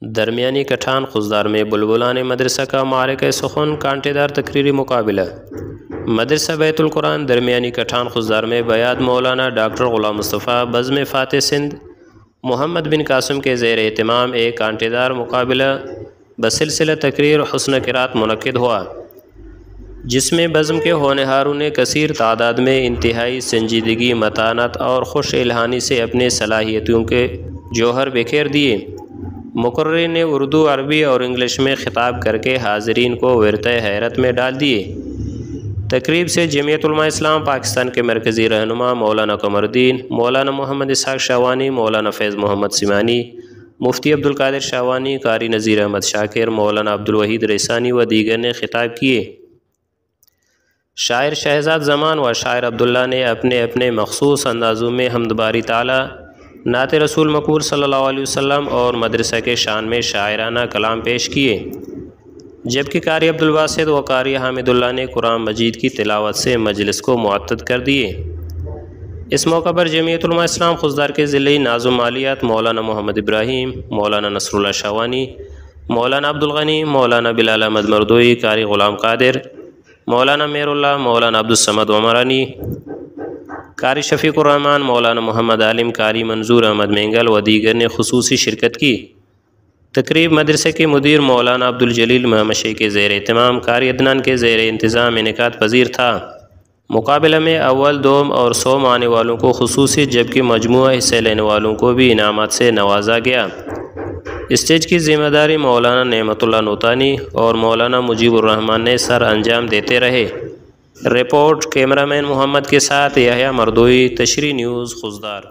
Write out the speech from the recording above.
درمیانی کٹھان خضدار میں بلبلان مدرسہ کا معرکہ سخن کانٹے دار تقریری مقابلہ۔ مدرسہ بیت القرآن درمیانی کٹھان خضدار میں بیات مولانا ڈاکٹر غلام مصطفیٰ بزم فاتح سندھ محمد بن قاسم کے زیر اہتمام ایک کانٹے دار مقابلہ بسلسلہ تقریر حسن قرات منعقد ہوا، جس میں بزم کے ہونہاروں نے کثیر تعداد میں انتہائی سنجیدگی، متانت اور خوش الہانی سے اپنے صلاحیتوں کے جوہر بکھیر دیے۔ مقرر نے اردو، عربی اور انگلش میں خطاب کر کے حاضرین کو ورطۂ حیرت میں ڈال دیے۔ تقریب سے جمعیت علماء اسلام پاکستان کے مرکزی رہنما مولانا قمر الدین، مولانا محمد اسحاق شاوانی، مولانا فیض محمد سیمانی، مفتی عبدالقادر شاوانی، قاری نذیر احمد شاکر، مولانا عبدالوحید ریسانی و دیگر نے خطاب کیے۔ شاعر شہزاد زمان و شاعر عبداللہ نے اپنے اپنے مخصوص اندازوں میں حمد باری تعالیٰ، نعت رسول مقبول صلی اللہ علیہ وسلم اور مدرسہ کے شان میں شاعرانہ کلام پیش کیے، جبکہ قاری عبدالباسط و قاری حامد اللہ نے قرآن مجید کی تلاوت سے مجلس کو معطر کر دیے۔ اس موقع پر جمعیت علماء اسلام خضدار کے ضلعی ناظم مالیات مولانا محمد ابراہیم، مولانا نصر اللہ شاوانی، مولانا عبدالغنی، مولانا بلال احمد مردوئی، قاری غلام قادر، مولانا میر اللہ، مولانا عبدالصمد عمرانی، قاری شفیق الرحمن، مولانا محمد عالم، قاری منظور احمد مینگل و دیگر نے خصوصی شرکت کی۔ تقریب مدرسے کے مدیر مولانا عبدالجلیل محمد کے زیر اہتمام قاری عدنان کے زیر انتظام انعقاد پذیر تھا۔ مقابلہ میں اول، دوم اور سوم آنے والوں کو خصوصی جبکہ مجموعہ حصہ لینے والوں کو بھی انعامات سے نوازا گیا۔ اسٹیج کی ذمہ داری مولانا نعمت اللہ نوتانی اور مولانا مجیب الرحمن نے سر انجام دیتے رہے۔ رپورٹ کیمرہ مین محمد کے ساتھ یحییٰ مردوئی، تشریح نیوز خضدار۔